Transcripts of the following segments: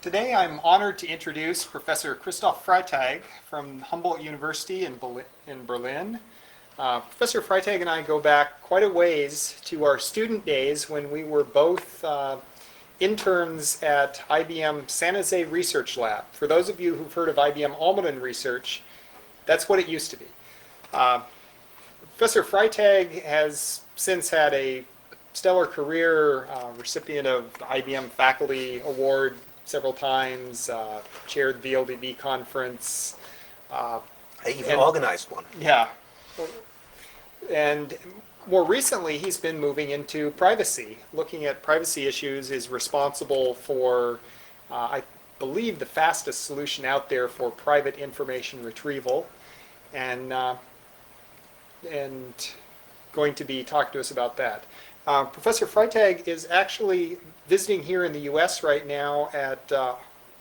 Today I'm honored to introduce Professor Christoph Freitag from Humboldt University in Berlin. Professor Freitag and I go back quite a ways to our student days when we were both interns at IBM San Jose Research Lab. For those of you who've heard of IBM Almaden Research, that's what it used to be. Professor Freitag has since had a stellar career, recipient of the IBM Faculty Award several times, chaired the VLDB conference. I even organized one. Yeah. And more recently, he's been moving into privacy. Looking at privacy issues is responsible for, I believe, the fastest solution out there for private information retrieval. And going to be talking to us about that. Professor Freitag is actually visiting here in the US right now at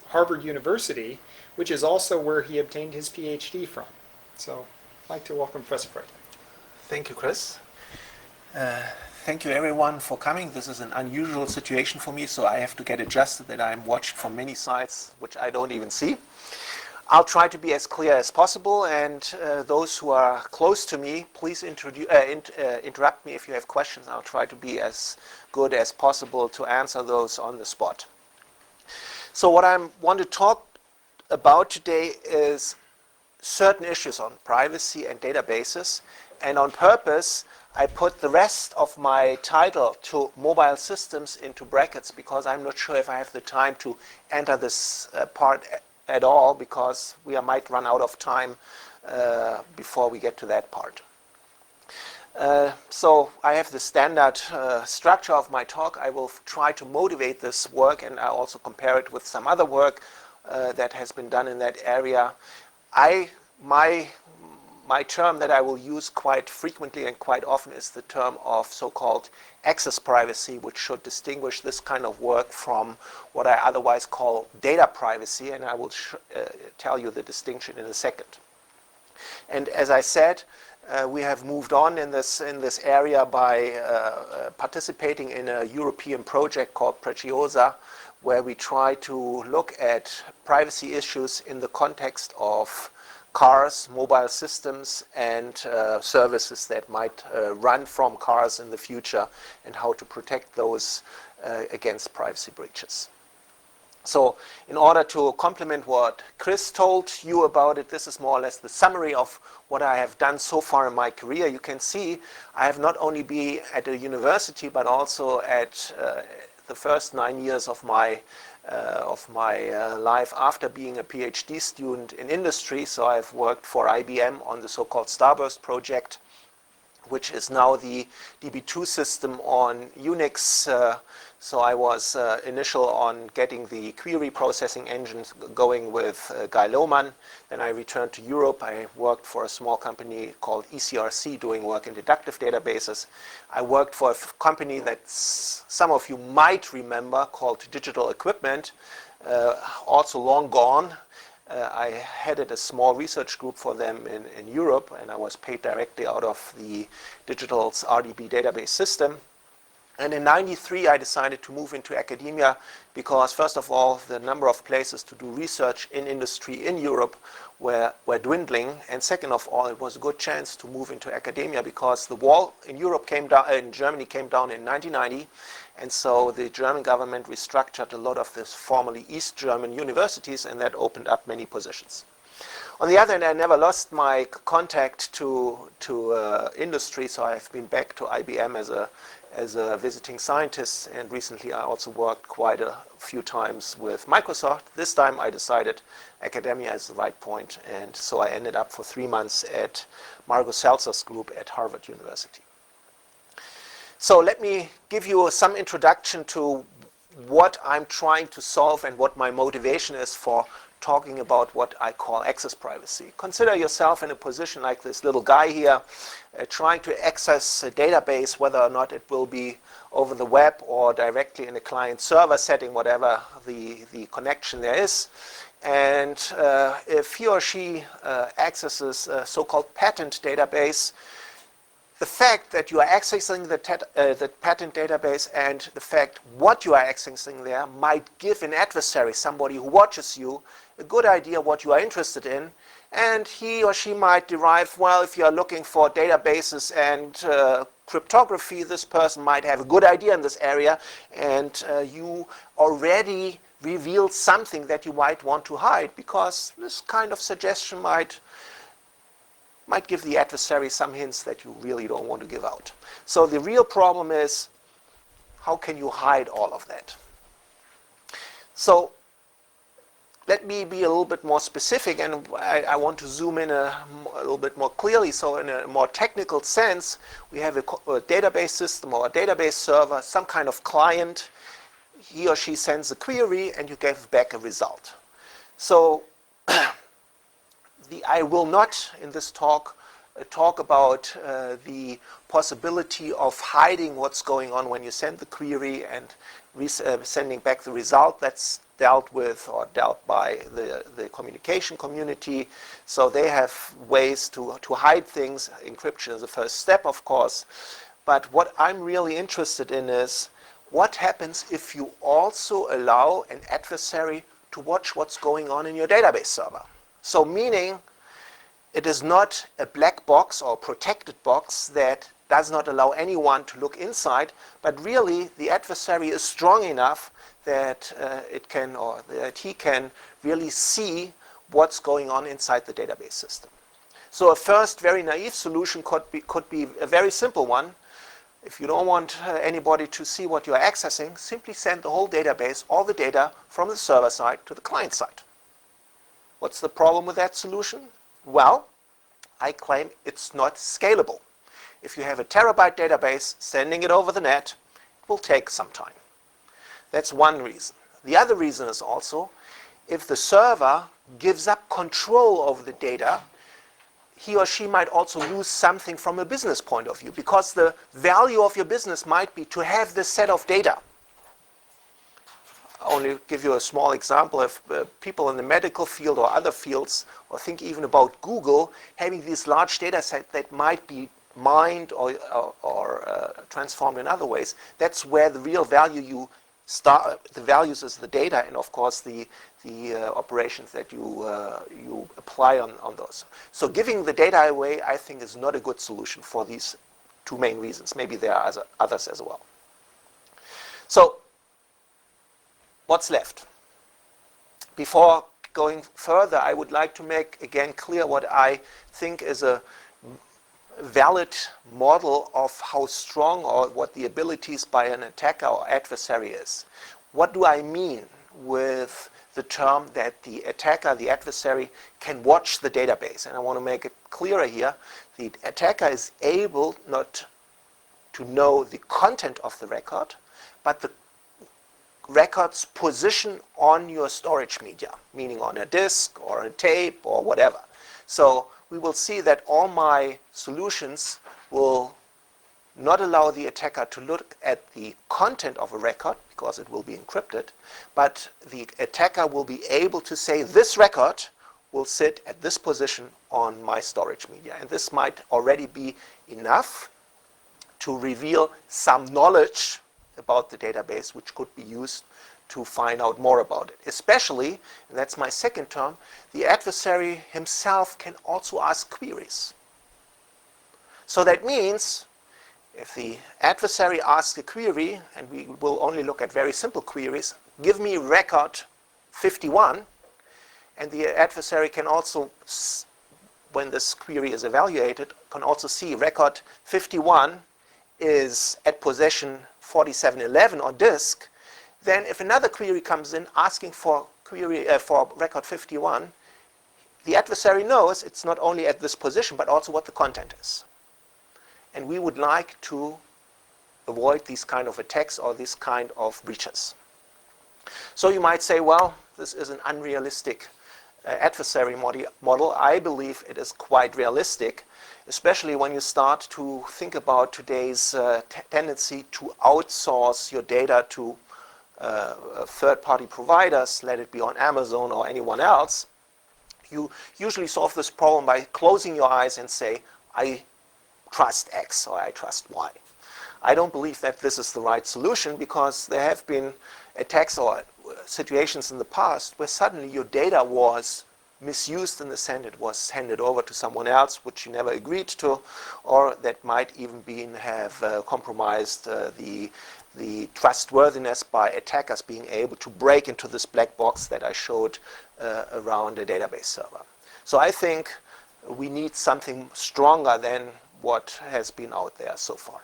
Harvard University, which is also where he obtained his PhD from. So I'd like to welcome Professor Freitag. Thank you, Chris. Thank you, everyone, for coming. This is an unusual situation for me, so I have to get adjusted that I'm watched from many sides, which I don't even see. I'll try to be as clear as possible, and those who are close to me, please interrupt me if you have questions. I'll try to be as good as possible to answer those on the spot. So what I want to talk about today is certain issues on privacy and databases, and on purpose I put the rest of my title to mobile systems into brackets because I'm not sure if I have the time to enter this part at all, because we might run out of time before we get to that part. So I have the standard structure of my talk. I will try to motivate this work, and I also compare it with some other work that has been done in that area. My term that I will use quite frequently and quite often is the term of so-called access privacy, which should distinguish this kind of work from what I otherwise call data privacy, and I will tell you the distinction in a second. And as I said, we have moved on in this area by participating in a European project called Preciosa, where we try to look at privacy issues in the context of cars, mobile systems, and services that might run from cars in the future, and how to protect those against privacy breaches. So in order to complement what Chris told you about it, this is more or less the summary of what I have done so far in my career. You can see I have not only been at a university, but also at the first 9 years of my life after being a PhD student in industry. So I've worked for IBM on the so-called Starburst project, which is now the DB2 system on Unix. So I was initial on getting the query processing engines going with Guy Lohmann. Then I returned to Europe. I worked for a small company called ECRC doing work in deductive databases. I worked for a company that some of you might remember called Digital Equipment, also long gone. I headed a small research group for them in Europe, and I was paid directly out of the Digital's RDB database system. And in '93, I decided to move into academia because, first of all, the number of places to do research in industry in Europe were dwindling. And second of all, it was a good chance to move into academia because the wall in Europe came down, in Germany came down in 1990. And so the German government restructured a lot of the formerly East German universities, and that opened up many positions. On the other hand, I never lost my contact to industry, so I've been back to IBM as a visiting scientist, and recently I also worked quite a few times with Microsoft. This time I decided academia is the right point, and so I ended up for 3 months at Margot Seltzer's group at Harvard University. So let me give you some introduction to what I'm trying to solve and what my motivation is for talking about what I call access privacy. Consider yourself in a position like this little guy here, trying to access a database, whether or not it will be over the web or directly in a client server setting, whatever the connection there is. And if he or she accesses a so-called patent database, the fact that you are accessing the patent database and the fact what you are accessing there might give an adversary, somebody who watches you, a good idea what you are interested in, and he or she might derive, well, if you are looking for databases and cryptography, this person might have a good idea in this area, and you already revealed something that you might want to hide, because this kind of suggestion might give the adversary some hints that you really don't want to give out. So the real problem is, how can you hide all of that? So let me be a little bit more specific, and I want to zoom in a little bit more clearly. So in a more technical sense, we have a database system or a database server, some kind of client. He or she sends a query, and you give back a result. So I will not, in this talk about the possibility of hiding what's going on when you send the query and sending back the result. That's dealt by the communication community. So they have ways to hide things. Encryption is the first step, of course. But what I'm really interested in is, what happens if you also allow an adversary to watch what's going on in your database server? So meaning, it is not a black box or protected box that does not allow anyone to look inside, but really the adversary is strong enough that that he can really see what's going on inside the database system. So a first very naive solution could be a very simple one. If you don't want anybody to see what you're accessing, simply send the whole database, all the data, from the server side to the client side. What's the problem with that solution? Well, I claim it's not scalable. If you have a terabyte database, sending it over the net will take some time. That's one reason. The other reason is also, if the server gives up control over the data, he or she might also lose something from a business point of view, because the value of your business might be to have this set of data. I'll only give you a small example. If people in the medical field or other fields, or think even about Google, having these large data sets that might be mined or transformed in other ways, that's where the real value you start. The values is the data, and of course the operations that you apply on those. So giving the data away, I think, is not a good solution for these two main reasons. Maybe there are others as well. So what's left? Before going further, I would like to make again clear what I think is a valid model of how strong or what the abilities by an attacker or adversary is. What do I mean with the term that the attacker, the adversary, can watch the database? And I want to make it clearer here. The attacker is able not to know the content of the record, but the record's position on your storage media, meaning on a disk or a tape or whatever. So we will see that all my solutions will not allow the attacker to look at the content of a record, because it will be encrypted, but the attacker will be able to say, this record will sit at this position on my storage media. And this might already be enough to reveal some knowledge about the database, which could be used to find out more about it. Especially, and that's my second term, the adversary himself can also ask queries. So that means, if the adversary asks a query, and we will only look at very simple queries, give me record 51, and the adversary can also, when this query is evaluated, can also see record 51 is at position 4711 on disk. Then if another query comes in asking for record 51, the adversary knows it's not only at this position, but also what the content is. And we would like to avoid these kind of attacks or this kind of breaches. So you might say, well, this is an unrealistic adversary model. I believe it is quite realistic, especially when you start to think about today's tendency to outsource your data to third-party providers, let it be on Amazon or anyone else. You usually solve this problem by closing your eyes and say, trust X or I trust Y. I don't believe that this is the right solution, because there have been attacks or situations in the past where suddenly your data was misused in the sense it was handed over to someone else which you never agreed to, or that might even have compromised the trustworthiness by attackers being able to break into this black box that I showed around a database server. So I think we need something stronger than what has been out there so far.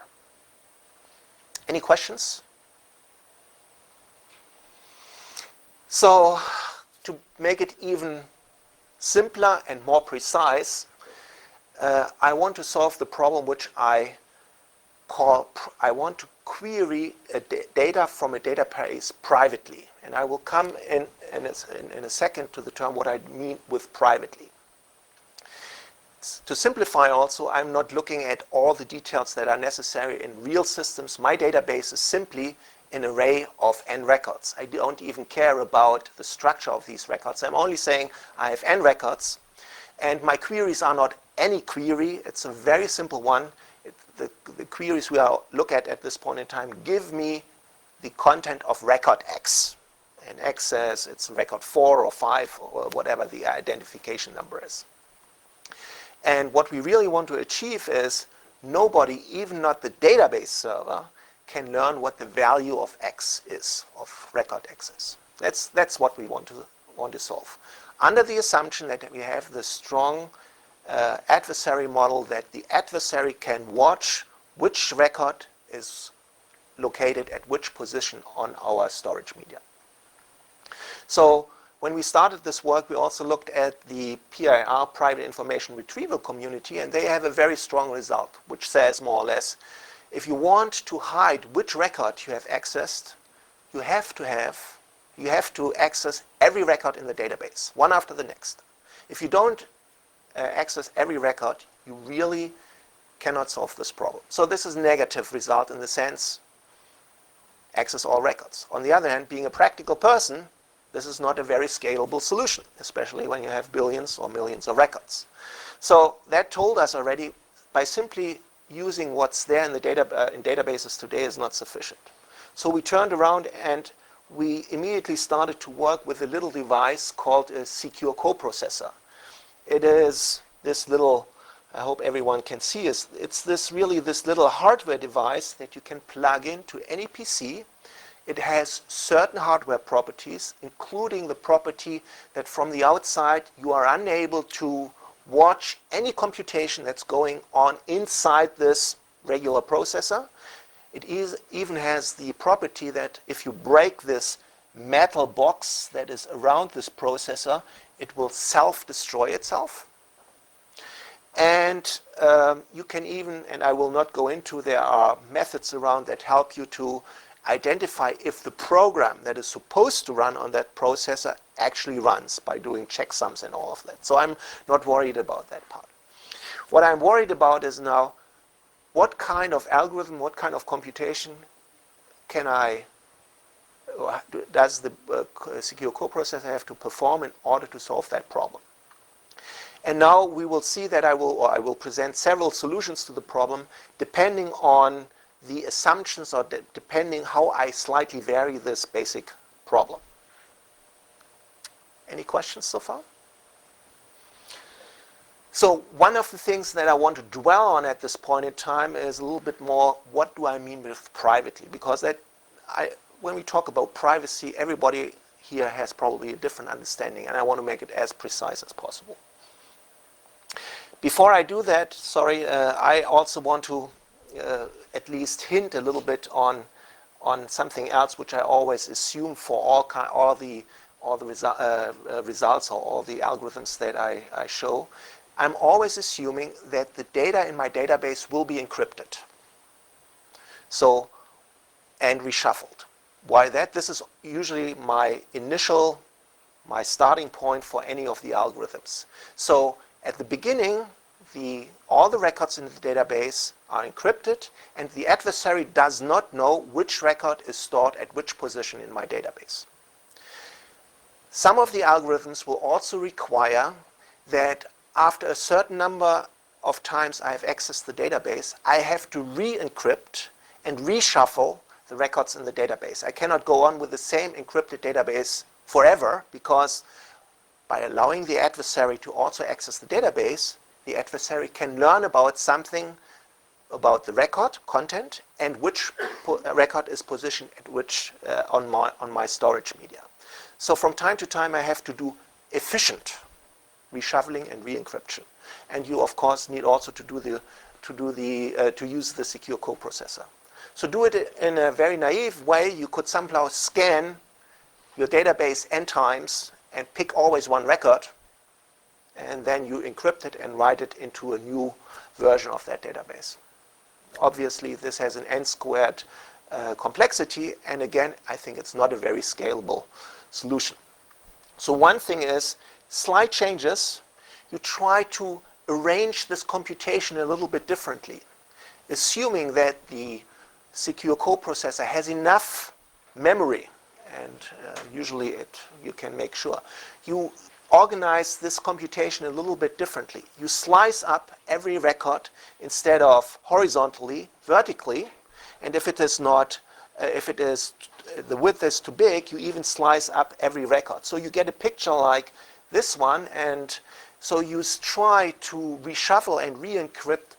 Any questions? So to make it even simpler and more precise, I want to solve the problem which I want to query data from a database privately. And I will come in a second to the term what I mean with privately. To simplify also, I'm not looking at all the details that are necessary in real systems. My database is simply an array of n records. I don't even care about the structure of these records. I'm only saying I have n records, and my queries are not any query. It's a very simple one. The queries we look at this point in time give me the content of record X. And X says it's record 4 or 5 or whatever the identification number is. And what we really want to achieve is nobody, even not the database server, can learn what the value of X is, of record X is. That's what we want to solve. Under the assumption that we have the strong adversary model, that the adversary can watch which record is located at which position on our storage media. So when we started this work, we also looked at the PIR, Private Information Retrieval Community, and they have a very strong result, which says more or less, if you want to hide which record you have accessed, you have to access every record in the database, one after the next. If you don't access every record, you really cannot solve this problem. So this is a negative result in the sense, access all records. On the other hand, being a practical person, this is not a very scalable solution, especially when you have billions or millions of records. So that told us already, by simply using what's there in the in databases today is not sufficient. So we turned around and we immediately started to work with a little device called a secure coprocessor. It is this little, I hope everyone can see, it's this little hardware device that you can plug into any PC. It has certain hardware properties, including the property that from the outside you are unable to watch any computation that's going on inside this regular processor. It even has the property that if you break this metal box that is around this processor, it will self-destroy itself. And you can even, and I will not go into, there are methods around that help you to identify if the program that is supposed to run on that processor actually runs by doing checksums and all of that. So I'm not worried about that part. What I'm worried about is now, what kind of algorithm, what kind of computation does the secure coprocessor have to perform in order to solve that problem? And now we will see that I will present several solutions to the problem depending on the assumptions or depending how I slightly vary this basic problem. Any questions so far? So one of the things that I want to dwell on at this point in time is a little bit more, what do I mean with privately? Because when we talk about privacy, everybody here has probably a different understanding, and I want to make it as precise as possible. Before I do that, I also want to at least hint a little bit on something else which I always assume for all the results or all the algorithms that I show. I'm always assuming that the data in my database will be encrypted. So, and reshuffled. Why that? This is usually my starting point for any of the algorithms. So at the beginning, all the records in the database are encrypted, and the adversary does not know which record is stored at which position in my database. Some of the algorithms will also require that after a certain number of times I have accessed the database, I have to re-encrypt and reshuffle the records in the database. I cannot go on with the same encrypted database forever, because by allowing the adversary to also access the database, the adversary can learn about something about the record content and which record is positioned at which on my storage media. So from time to time I have to do efficient reshuffling and re-encryption. And you of course need also to use the secure coprocessor. So do it in a very naive way. You could somehow scan your database n times and pick always one record, and then you encrypt it and write it into a new version of that database. Obviously, this has an n squared complexity, and again, I think it's not a very scalable solution. So one thing is, slight changes, you try to arrange this computation a little bit differently, assuming that the secure coprocessor has enough memory, and usually you can make sure. You organize this computation a little bit differently. You slice up every record instead of horizontally, vertically, and if it is not, the width is too big, you even slice up every record. So you get a picture like this one, and so you try to reshuffle and re-encrypt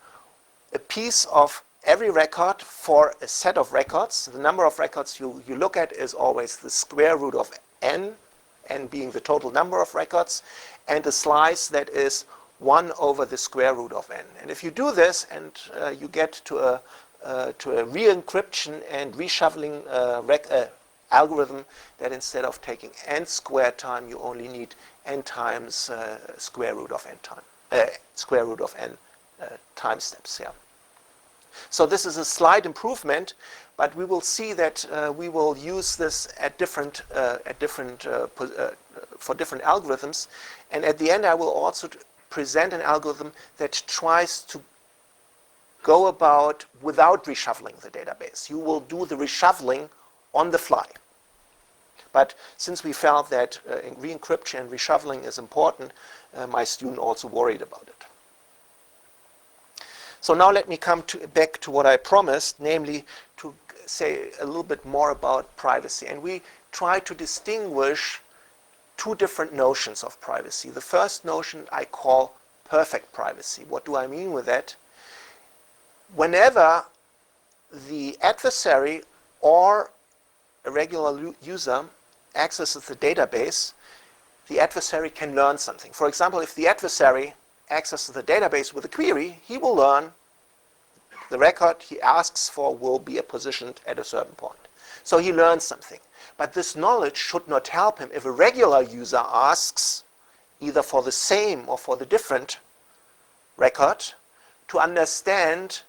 a piece of every record for a set of records. The number of records you look at is always the square root of n being the total number of records, and a slice that is 1 over the square root of n. And if you do this, and you get to a re-encryption and reshuffling algorithm that instead of taking n squared time, you only need n times square root of n time steps. Yeah. So this is a slight improvement, but we will see that we will use this for different algorithms. And at the end, I will also present an algorithm that tries to go about without reshuffling the database. You will do the reshuffling on the fly. But since we felt that re-encryption and reshuffling is important, my student also worried about it. So now let me come back to what I promised, namely to say a little bit more about privacy. And we try to distinguish two different notions of privacy. The first notion I call perfect privacy. What do I mean with that? Whenever the adversary or a regular user accesses the database, the adversary can learn something. For example, if the adversary accesses the database with a query, he will learn the record he asks for will be positioned at a certain point. So he learns something. But this knowledge should not help him if a regular user asks either for the same or for the different record to understand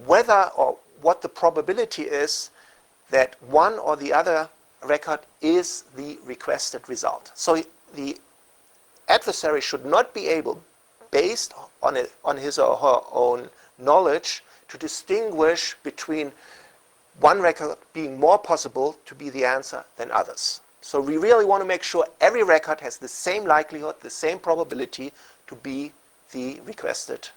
whether or what the probability is that one or the other record is the requested result. So the adversary should not be able, based on his or her own knowledge, to distinguish between one record being more possible to be the answer than others. So we really want to make sure every record has the same likelihood, the same probability to be the requested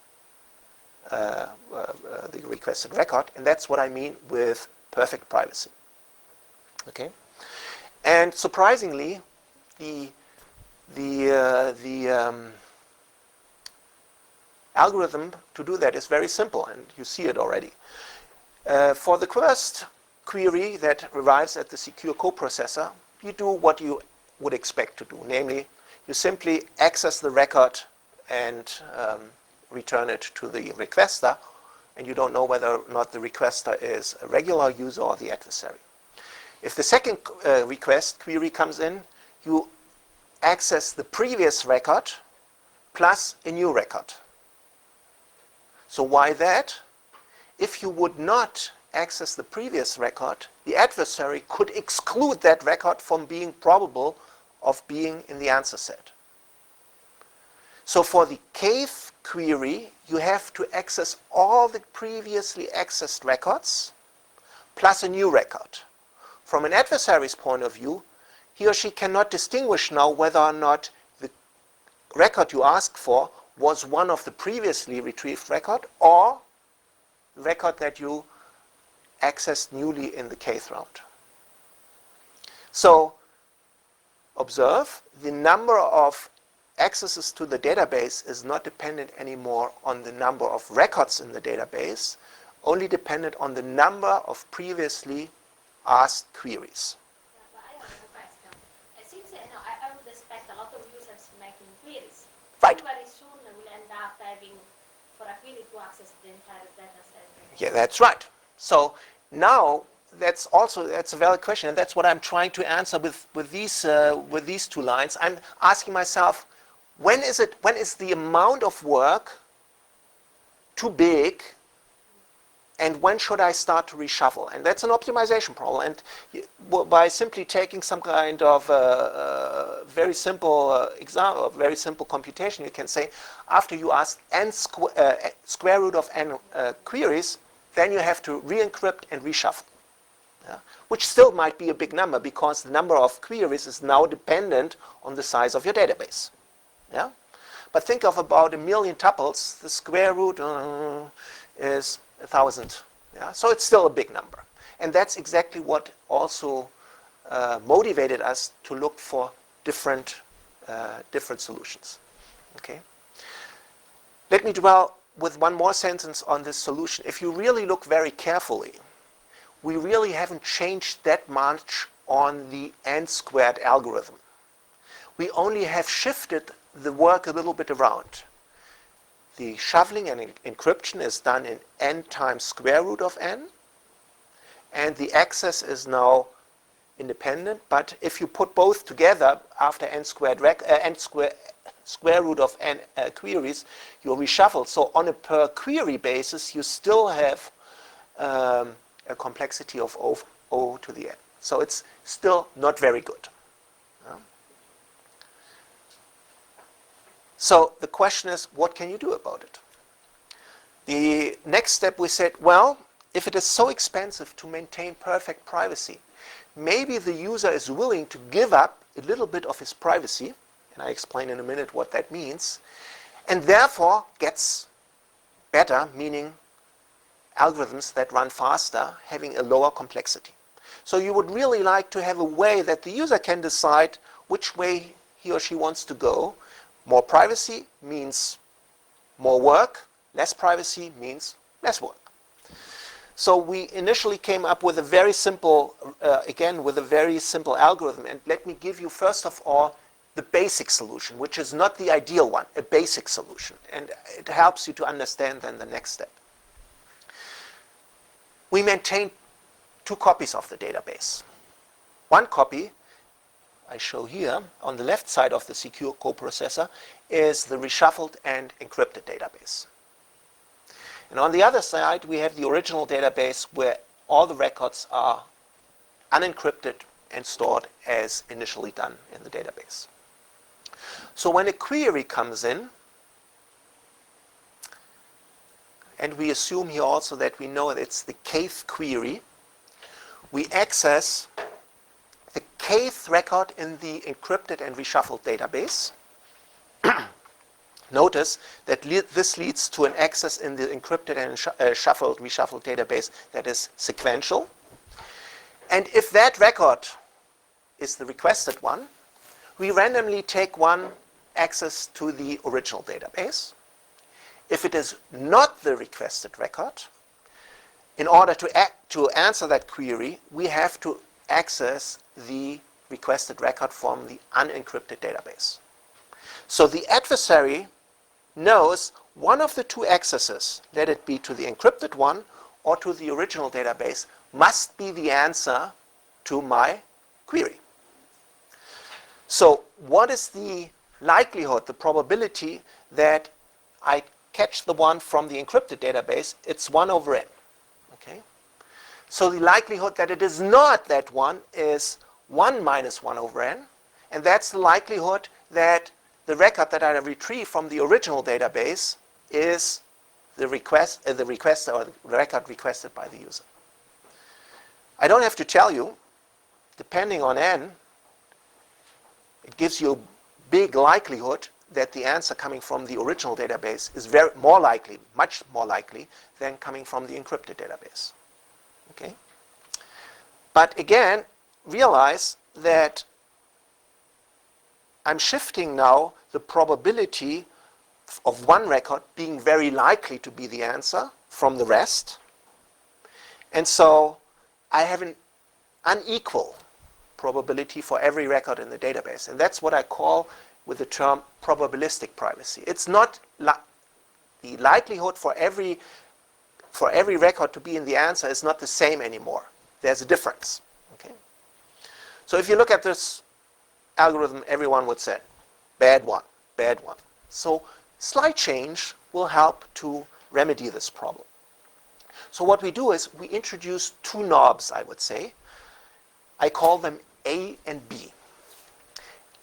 record, and that's what I mean with perfect privacy. Okay, and surprisingly, the algorithm to do that is very simple, and you see it already. For the first query that arrives at the secure coprocessor, you do what you would expect to do, namely, you simply access the record and return it to the requester, and you don't know whether or not the requester is a regular user or the adversary. If the second query comes in, you access the previous record plus a new record. So why that? If you would not access the previous record, the adversary could exclude that record from being probable of being in the answer set. So for the kth query, you have to access all the previously accessed records plus a new record. From an adversary's point of view, he or she cannot distinguish now whether or not the record you ask for was one of the previously retrieved record or record that you accessed newly in the kth round. So observe, the number of accesses to the database is not dependent anymore on the number of records in the database, only dependent on the number of previously asked queries. But I have a question. Since I would expect a lot of users making queries, Right. very soon we'll end up having for a query to access the entire data set. Yeah, that's right. So now that's a valid question, and that's what I'm trying to answer with these two lines. I'm asking myself, when is the amount of work too big, and when should I start to reshuffle? And that's an optimization problem. And by simply taking some kind of very simple example, very simple computation, you can say, after you ask square root of n queries, then you have to re-encrypt and reshuffle. Yeah? Which still might be a big number because the number of queries is now dependent on the size of your database. Yeah? But think of about 1 million tuples. The square root is 1,000. Yeah? So it's still a big number. And that's exactly what also motivated us to look for different solutions. Okay? Let me dwell with one more sentence on this solution. If you really look very carefully, we really haven't changed that much on the n-squared algorithm. We only have shifted the work a little bit around. The shuffling and encryption is done in n times square root of n, and the access is now independent. But if you put both together after square root of n queries, you reshuffle. So on a per query basis, you still have a complexity of O to the n. So it's still not very good. So the question is, what can you do about it? The next step, we said, well, if it is so expensive to maintain perfect privacy, maybe the user is willing to give up a little bit of his privacy, and I explain in a minute what that means, and therefore gets better, meaning algorithms that run faster, having a lower complexity. So you would really like to have a way that the user can decide which way he or she wants to go. More privacy means more work. Less privacy means less work. So we initially came up with a very simple, algorithm. And let me give you, first of all, the basic solution, which is not the ideal one, a basic solution. And it helps you to understand then the next step. We maintain 2 copies of the database. One copy, I show here, on the left side of the secure coprocessor, is the reshuffled and encrypted database. And on the other side, we have the original database where all the records are unencrypted and stored as initially done in the database. So when a query comes in, and we assume here also that we know that it's the kth query, we access the kth record in the encrypted and reshuffled database. Notice that this leads to an access in the encrypted and reshuffled database that is sequential. And if that record is the requested one, we randomly take one access to the original database. If it is not the requested record, in order to answer that query, we have to access the requested record from the unencrypted database. So the adversary knows one of the 2 accesses, let it be to the encrypted one or to the original database, must be the answer to my query. So what is the likelihood, the probability that I catch the one from the encrypted database? It's 1 over n. Okay? So the likelihood that it is not that one is 1 minus 1 over n, and that's the likelihood that the record that I retrieve from the original database is the request or the record requested by the user. I don't have to tell you, depending on n, it gives you a big likelihood that the answer coming from the original database is very more likely, much more likely, than coming from the encrypted database. Okay? But again, realize that I'm shifting now the probability of one record being very likely to be the answer from the rest. And so I have an unequal probability for every record in the database. And that's what I call with the term probabilistic privacy. It's not the likelihood for every record to be in the answer is not the same anymore. There's a difference. Okay? So if you look at this algorithm, everyone would say, bad one, bad one. So slight change will help to remedy this problem. So what we do is we introduce two knobs, I would say. I call them A and B.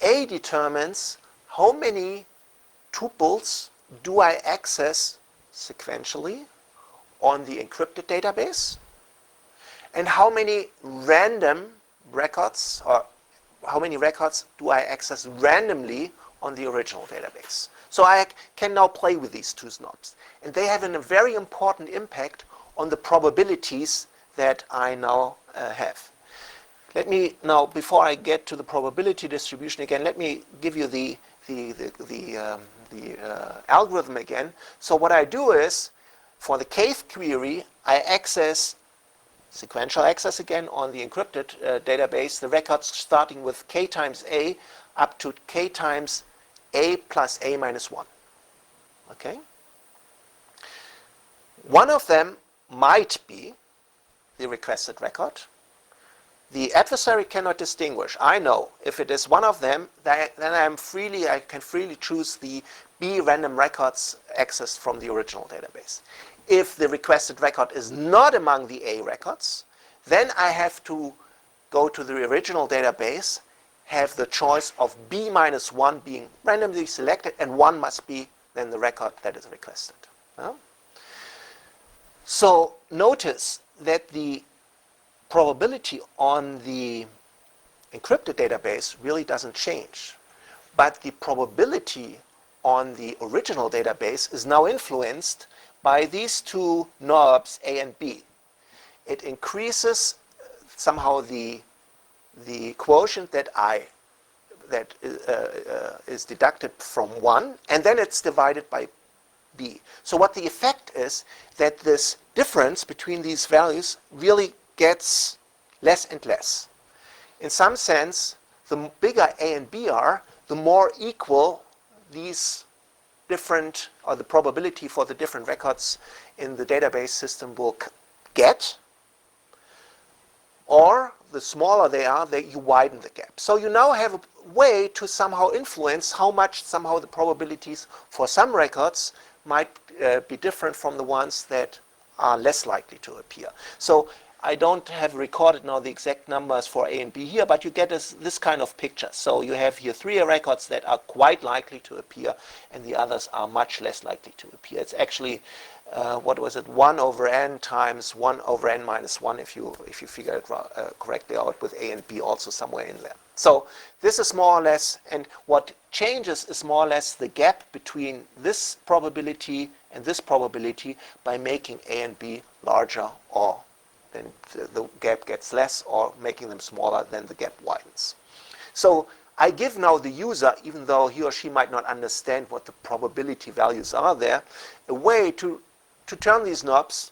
A determines how many tuples do I access sequentially on the encrypted database, and how many random records, or how many records do I access randomly on the original database. So I can now play with these two knobs. And they have a very important impact on the probabilities that I now have. Let me now, before I get to the probability distribution again, let me give you the algorithm again. So what I do is, for the kth query, I access sequential access again on the encrypted database, the records starting with k times a up to k times a plus a minus 1. Okay? One of them might be the requested record. The adversary cannot distinguish. I know if it is one of them, then I can freely choose the B random records accessed from the original database. If the requested record is not among the A records, then I have to go to the original database, have the choice of B minus 1 being randomly selected, and 1 must be then the record that is requested. So notice that the probability on the encrypted database really doesn't change. But the probability on the original database is now influenced by these two knobs, A and B. It increases somehow the quotient that is deducted from 1, and then it's divided by B. So what the effect is that this difference between these values really gets less and less. In some sense, the bigger A and B are, the more equal these different, or the probability for the different records in the database system will get, or the smaller they are, you widen the gap. So you now have a way to somehow influence how much somehow the probabilities for some records might be different from the ones that are less likely to appear. So I don't have recorded now the exact numbers for A and B here, but you get this kind of picture. So you have here 3 records that are quite likely to appear, and the others are much less likely to appear. It's actually, 1 over n times 1 over n minus 1, if you figure it correctly out, with A and B also somewhere in there. So this is more or less, and what changes is more or less the gap between this probability and this probability by making A and B larger, or then the gap gets less, or making them smaller, then the gap widens. So I give now the user, even though he or she might not understand what the probability values are there, a way to turn these knobs.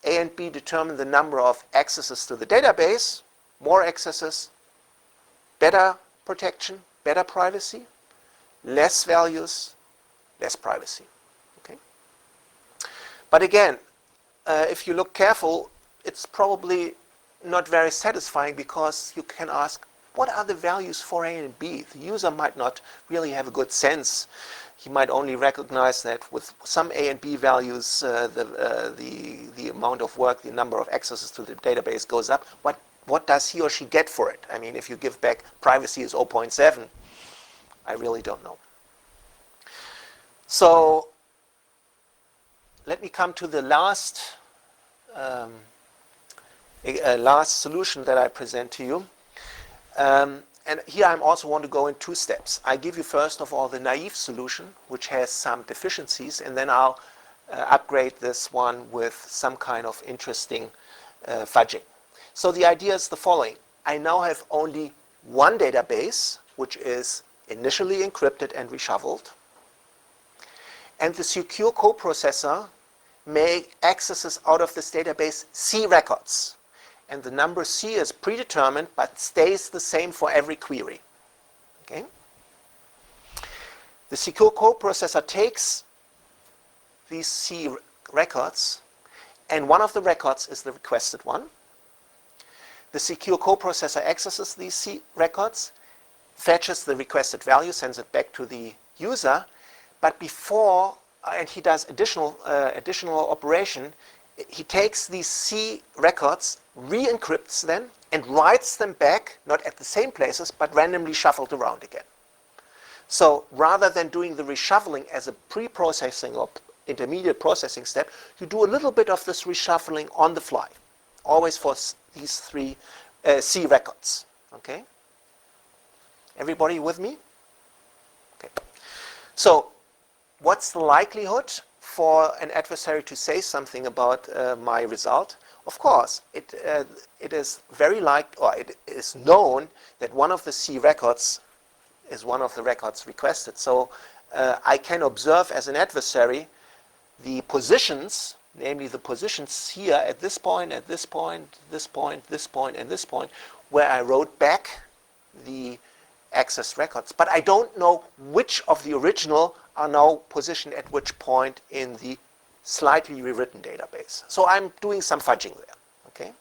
A and B determine the number of accesses to the database. More accesses, better protection, better privacy. Less values, less privacy. Okay? But again, if you look careful, it's probably not very satisfying, because you can ask, what are the values for A and B? The user might not really have a good sense. He might only recognize that with some A and B values, the amount of work, the number of accesses to the database goes up. What does he or she get for it? I mean, if you give back privacy is 0.7, I really don't know. So let me come to the last solution that I present to you. and here I also want to go in 2 steps. I give you first of all the naive solution, which has some deficiencies, and then I'll upgrade this one with some kind of interesting fudging. So the idea is the following. I now have only one database, which is initially encrypted and reshuffled, and the secure coprocessor may accesses out of this database C records. And the number C is predetermined but stays the same for every query. Okay? The secure coprocessor takes these C records, and one of the records is the requested one. The secure coprocessor accesses these C records, fetches the requested value, sends it back to the user, but before, and he does additional operation, he takes these C records, re-encrypts them, and writes them back, not at the same places, but randomly shuffled around again. So rather than doing the reshuffling as a pre-processing or intermediate processing step, you do a little bit of this reshuffling on the fly, always for these 3 C records. Okay? Everybody with me? Okay. So what's the likelihood for an adversary to say something about my result? Of course, it is very it is known that one of the C records is one of the records requested. So I can observe as an adversary the positions, namely the positions here at this point, at this point, this point, this point, and this point, where I wrote back the accessed records. But I don't know which of the original are now positioned at which point in the slightly rewritten database. So I'm doing some fudging there. Okay.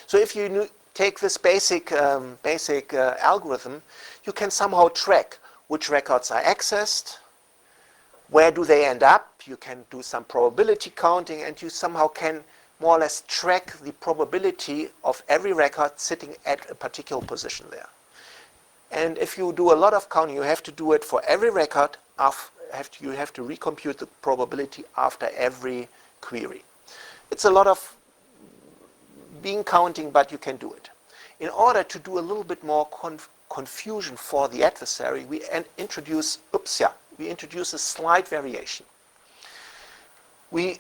So if you take this basic algorithm, you can somehow track which records are accessed, where do they end up. You can do some probability counting, and you somehow can more or less track the probability of every record sitting at a particular position there. And if you do a lot of counting, you have to do it for every record. You have to recompute the probability after every query. It's a lot of bean counting, but you can do it. In order to do a little bit more confusion for the adversary, we introduce a slight variation. We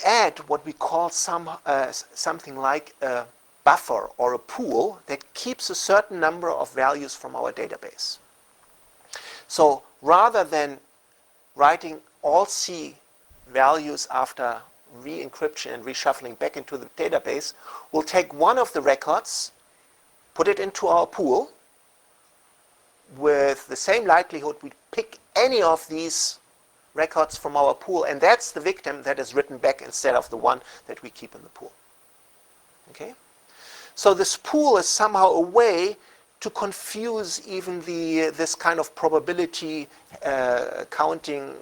add what we call something like a buffer or a pool that keeps a certain number of values from our database. So rather than writing all C values after re-encryption and reshuffling back into the database, we'll take one of the records, put it into our pool. With the same likelihood, we pick any of these records from our pool, and that's the victim that is written back instead of the one that we keep in the pool. Okay? So this pool is somehow a way to confuse even this kind of probability counting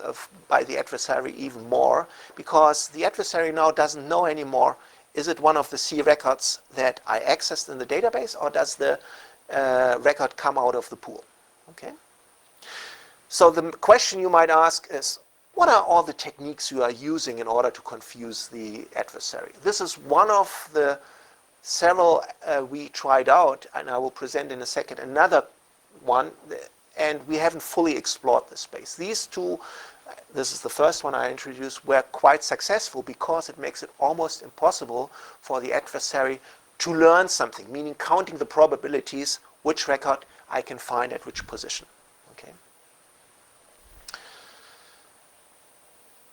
by the adversary even more, because the adversary now doesn't know anymore, is it one of the C records that I accessed in the database, or does the record come out of the pool? Okay. So the question you might ask is, what are all the techniques you are using in order to confuse the adversary? This is one of the several we tried out, and I will present in a second another one, and we haven't fully explored this space. These 2, this is the first one I introduced, were quite successful because it makes it almost impossible for the adversary to learn something, meaning counting the probabilities, which record I can find at which position. Okay.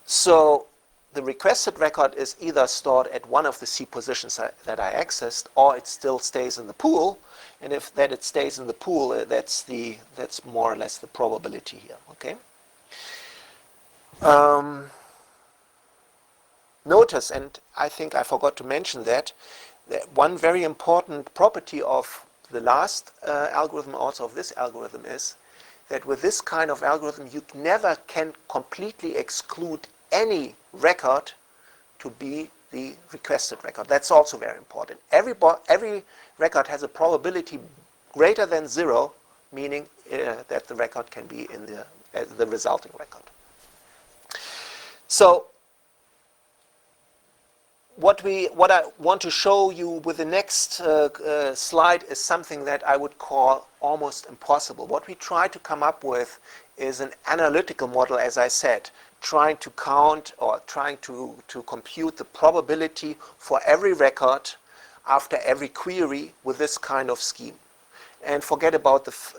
So the requested record is either stored at one of the C positions that I accessed, or it still stays in the pool. And if that it stays in the pool, that's more or less the probability here. Okay. Notice, and I think I forgot to mention that one very important property of the last algorithm, also of this algorithm, is that with this kind of algorithm, you never can completely exclude any record to be the requested record. That's also very important. Every record has a probability greater than 0, meaning that the record can be in the resulting record. So what I want to show you with the next slide is something that I would call almost impossible. What we try to come up with is an analytical model, as I said, trying to count or trying to compute the probability for every record after every query with this kind of scheme. And forget about this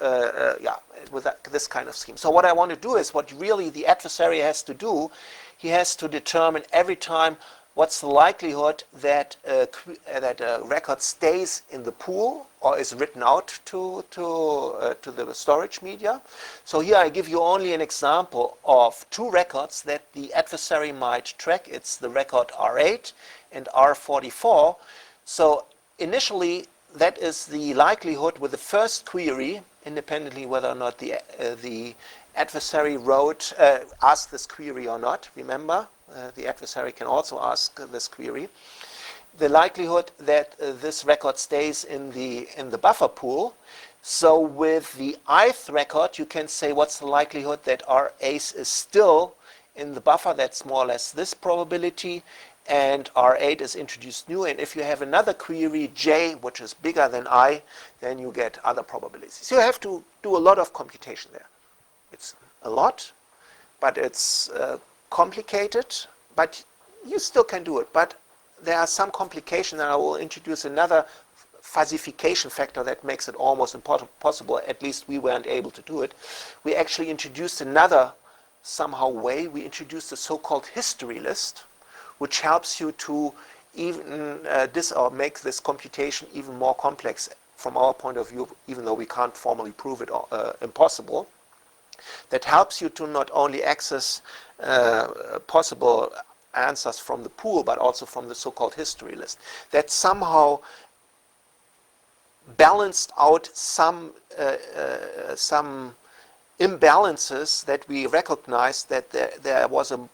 kind of scheme. So what I want to do is what really the adversary has to do, he has to determine every time what's the likelihood that a record stays in the pool or is written out to the storage media. So here I give you only an example of two records that the adversary might track. It's the record R8 and R44. So initially, that is the likelihood with the first query, independently whether or not the adversary asked this query or not. Remember, the adversary can also ask this query. The likelihood that this record stays in the buffer pool. So with the ith record, you can say what's the likelihood that R8 is still in the buffer. That's more or less this probability. And R8 is introduced new. And if you have another query, J, which is bigger than I, then you get other probabilities. So you have to do a lot of computation there. It's a lot, but it's complicated, but you still can do it. But there are some complications, and I will introduce another fuzzification factor that makes it almost impossible. At least we weren't able to do it. We actually introduced another somehow way. We introduced a so-called history list, which helps you to even make this computation even more complex from our point of view, even though we can't formally prove it impossible. That helps you to not only access possible answers from the pool, but also from the so-called history list. That somehow balanced out some imbalances that we recognized that there was a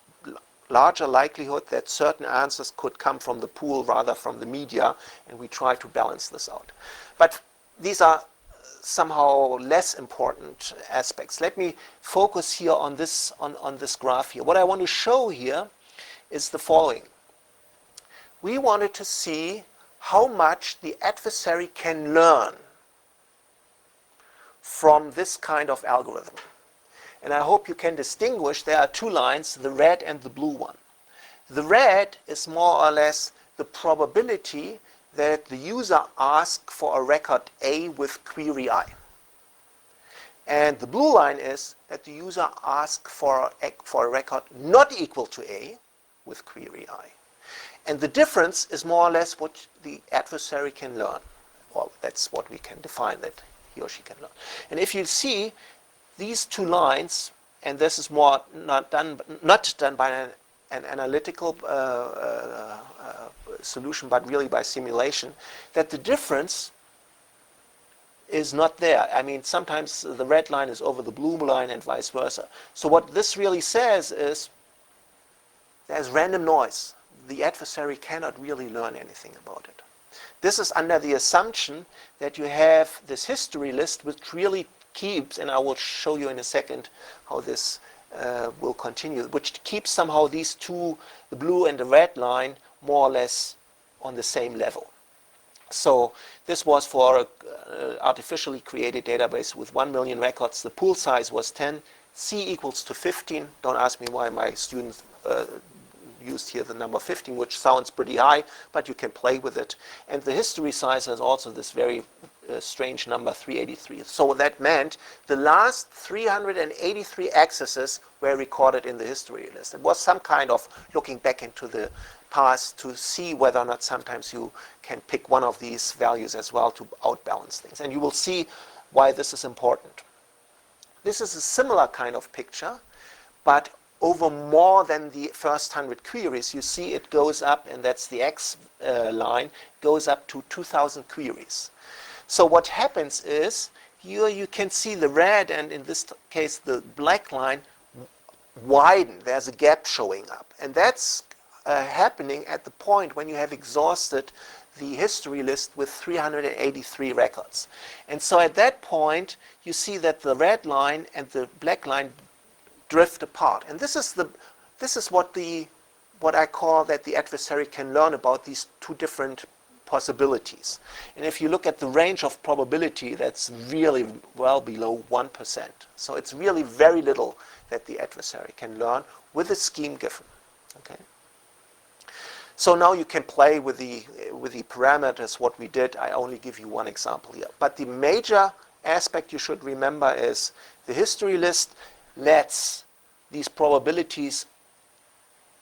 larger likelihood that certain answers could come from the pool rather from the media, and we try to balance this out. But these are somehow less important aspects. Let me focus here on this graph here. What I want to show here is the following. We wanted to see how much the adversary can learn from this kind of algorithm. And I hope you can distinguish, there are two lines, the red and the blue one. The red is more or less the probability that the user asks for a record A with query I. And the blue line is that the user asks for a record not equal to A with query I. And the difference is more or less what the adversary can learn. Well, that's what we can define, that he or she can learn. And if you see, these two lines, and this is more not done by an analytical solution, but really by simulation, that the difference is not there. I mean, sometimes the red line is over the blue line and vice versa. So what this really says is there's random noise. The adversary cannot really learn anything about it. This is under the assumption that you have this history list which really keeps, and I will show you in a second how this will continue, which keeps somehow these two, the blue and the red line, more or less on the same level. So this was for an artificially created database with 1 million records. The pool size was 10, C equals to 15. Don't ask me why my students used here the number 15, which sounds pretty high, but you can play with it. And the history size has also this very strange number, 383. So that meant the last 383 accesses were recorded in the history list. It was some kind of looking back into the past to see whether or not sometimes you can pick one of these values as well to outbalance things. And you will see why this is important. This is a similar kind of picture, but over more than the first 100 queries. You see it goes up, and that's the X line, goes up to 2,000 queries. So what happens is, here you can see the red, and in this case the black line, widen. There's a gap showing up. And that's happening at the point when you have exhausted the history list with 383 records. And so at that point, you see that the red line and the black line drift apart. And this is what the what I call that the adversary can learn about these two different possibilities. And if you look at the range of probability, that's really well below 1%. So it's really very little that the adversary can learn with the scheme given. Okay. So now you can play with the parameters, what we did. I only give you one example here. But the major aspect you should remember is the history list lets these probabilities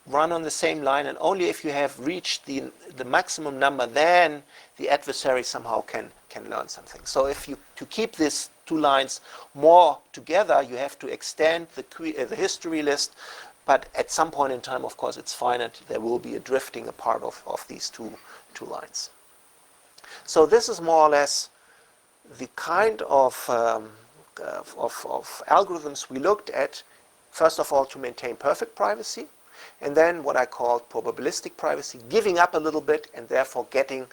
run on the same line, and only if you have reached the maximum number, then the adversary somehow can learn something. So if you, to keep these two lines more together, you have to extend the history list, but at some point in time, of course, it's finite. There will be a drifting apart of these two lines. So this is more or less the kind of algorithms we looked at, first of all, to maintain perfect privacy, and then what I call probabilistic privacy, giving up a little bit and therefore getting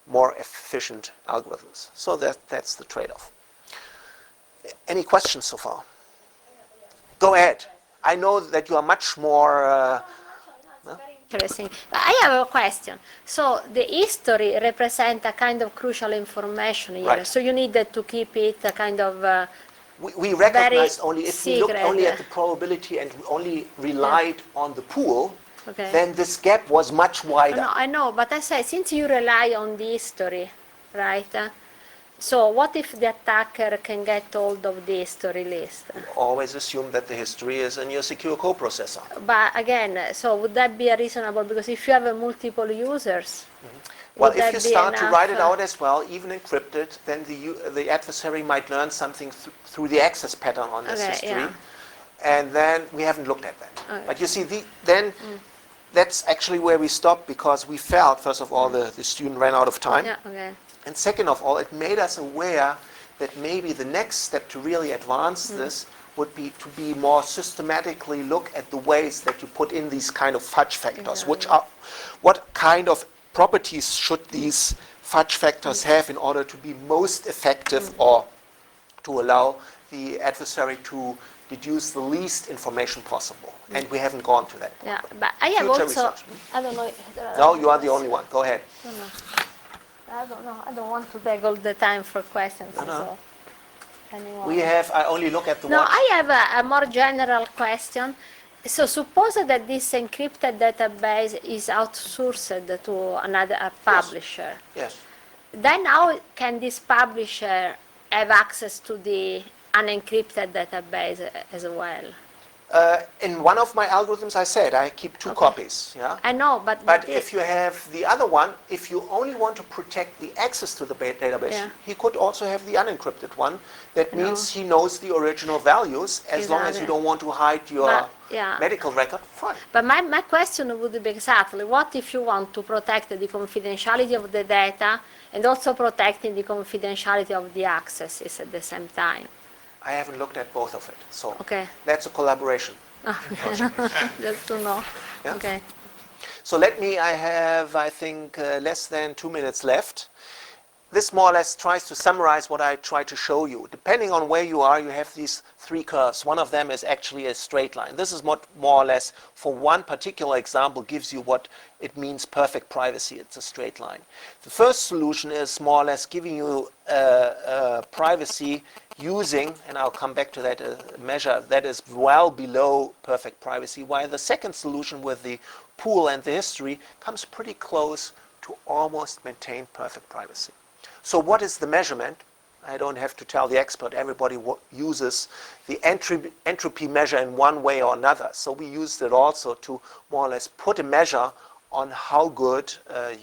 more efficient algorithms. So that's the trade-off. Any questions so far? Go ahead. I know that you are much more... Interesting. I have a question. So the history represents a kind of crucial information here. Right. So you needed to keep it a kind of... we recognized very only, if we looked secret. only at the probability and we only relied on the pool, Okay. then this gap was much wider. No, I know, but I say, since you rely on the history, right? So what if the attacker can get hold of the history list? Always assume that the history is in your secure coprocessor. But again, so would that be a reasonable, because if you have multiple users, Well, would if that you be start to write it enough, out as well, even encrypted, then the adversary might learn something through the access pattern on this Okay, history. yeah. And then we haven't looked at that. Okay. But you see, then that's actually where we stopped, because we felt, first of all, the student ran out of time. Yeah, okay. And second of all, it made us aware that maybe the next step to really advance this would be to be more systematically look at the ways that you put in these kind of fudge factors, what kind of properties should these fudge factors have in order to be most effective or to allow the adversary to deduce the least information possible. And we haven't gone to that. Yeah, but I have Future also, research. I don't know. No, you are the only one. Go ahead. I don't know. I don't want to take all the time for questions. No. So anyone. I only look at the No, watch. I have a more general question. So suppose that this encrypted database is outsourced to another publisher. Yes. Then how can this publisher have access to the unencrypted database as well? In one of my algorithms, I said I keep two copies. Yeah. I know, but If you have the other one, if you only want to protect the access to the database, Yeah. he could also have the unencrypted one. That I know. means he knows the original values. As long as you Exactly. don't want to hide your But, yeah. medical record, fine. But my question would be exactly, what if you want to protect the confidentiality of the data and also protecting the confidentiality of the accesses at the same time? I haven't looked at both of it, so Okay. that's a collaboration. Just to know. Yeah. Okay. So I have, I think, less than 2 minutes left. This more or less tries to summarize what I try to show you. Depending on where you are, you have these three curves. One of them is actually a straight line. This is what more or less, for one particular example, gives you what it means perfect privacy. It's a straight line. The first solution is more or less giving you privacy using, and I'll come back to that, a measure that is well below perfect privacy, while the second solution with the pool and the history comes pretty close to almost maintain perfect privacy. So what is the measurement? I don't have to tell the expert. Everybody uses the entropy measure in one way or another. So we used it also to more or less put a measure on how good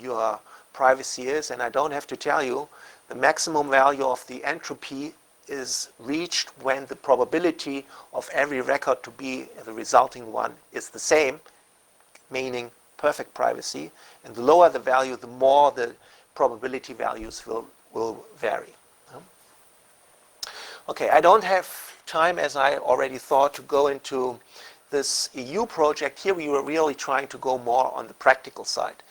your privacy is. And I don't have to tell you, the maximum value of the entropy is reached when the probability of every record to be the resulting one is the same, meaning perfect privacy. And the lower the value, the more the probability values will vary. Okay, I don't have time, as I already thought, to go into this EU project. Here we were really trying to go more on the practical side.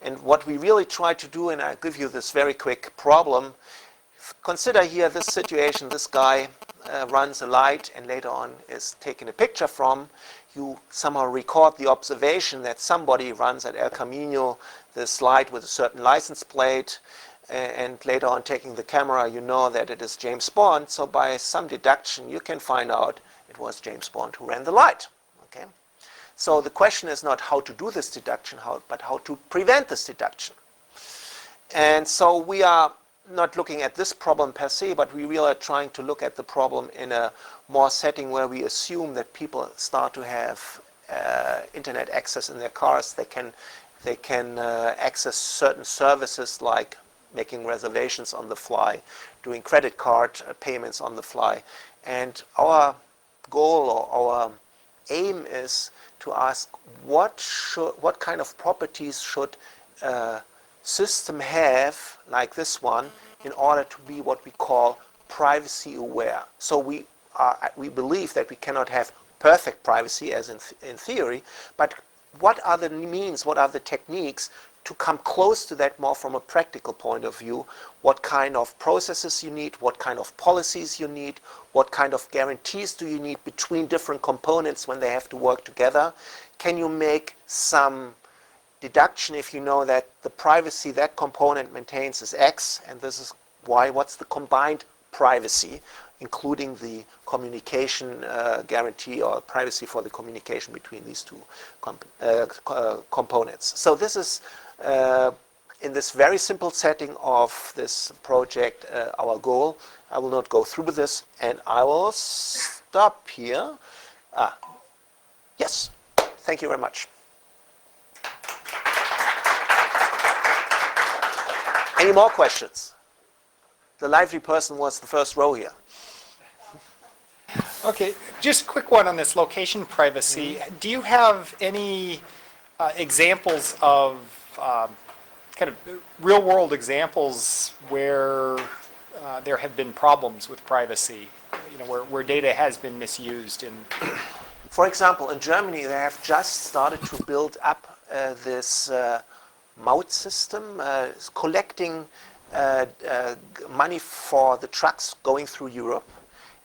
And what we really tried to do, and I'll give you this very quick problem, consider here this situation, this guy runs a light and later on is taken a picture from, you somehow record the observation that somebody runs at El Camino this light with a certain license plate, and later on taking the camera, you know that it is James Bond. So by some deduction, you can find out it was James Bond who ran the light. Okay? So the question is not how to do this deduction, but how to prevent this deduction. And so we are not looking at this problem per se, but we really are trying to look at the problem in a more setting where we assume that people start to have internet access in their cars. They can access certain services like making reservations on the fly, doing credit card payments on the fly. And our goal or our aim is to ask what kind of properties should a system have, like this one, in order to be what we call privacy aware. So we believe that we cannot have perfect privacy as in theory, but what are the means, what are the techniques to come close to that more from a practical point of view? What kind of processes you need, what kind of policies you need, what kind of guarantees do you need between different components when they have to work together? Can you make some deduction if you know that the privacy that component maintains is X, and this is Y? What's the combined privacy, including the communication guarantee or privacy for the communication between these two components? So this is, in this very simple setting of this project, our goal. I will not go through this, and I will stop here. Yes, thank you very much. Any more questions? The lively person was the first row here. Okay, just a quick one on this location privacy. Do you have any examples of kind of real-world examples where there have been problems with privacy, where data has been misused? For example, in Germany, they have just started to build up this Maut system, collecting money for the trucks going through Europe.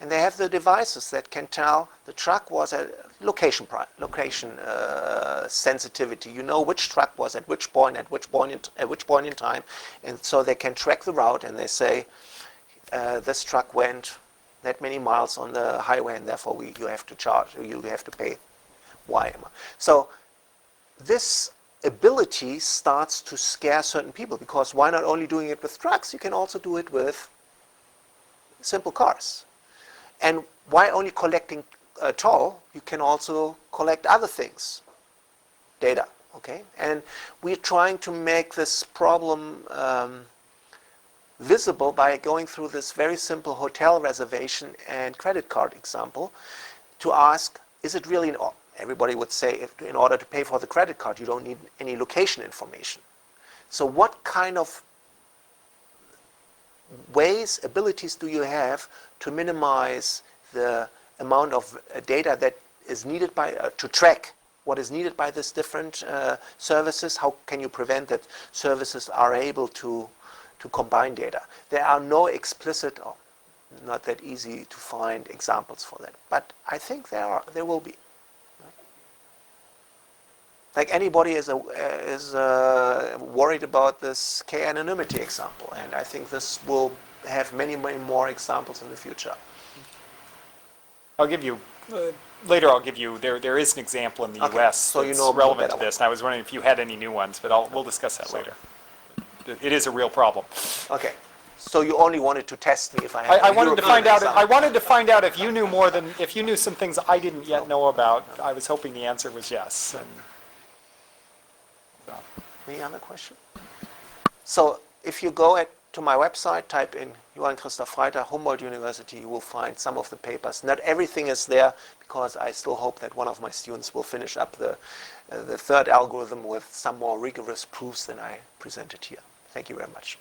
And they have the devices that can tell the truck was at location sensitivity. You know which truck was at which point in time, and so they can track the route, and they say this truck went that many miles on the highway, and therefore you have to pay Y. So this ability starts to scare certain people, because why not only doing it with trucks? You can also do it with simple cars. And why only collecting toll? You can also collect other things, data, okay? And we're trying to make this problem visible by going through this very simple hotel reservation and credit card example to ask, is it really, everybody would say in order to pay for the credit card, you don't need any location information. So what kind of ways, abilities do you have to minimize the amount of data that is needed by, to track what is needed by these different services? How can you prevent that services are able to combine data? There are no explicit, or not that easy to find examples for that, but I think there will be. Like anybody is worried about this k-anonymity example, and I think this will have many, many more examples in the future. I'll give you, later I'll give you, there is an example in the Okay, US so you that's know relevant better to this, and I was wondering if you had any new ones, but we'll discuss that later. It is a real problem. Okay, so you only wanted to test me if I had I a wanted to European find out. example. I wanted to find out if you knew more than, if you knew some things I didn't yet know about. I was hoping the answer was yes. And, Any other question? So if you go to my website, type in Johann Christoph Freitag, Humboldt University, you will find some of the papers. Not everything is there, because I still hope that one of my students will finish up the third algorithm with some more rigorous proofs than I presented here. Thank you very much.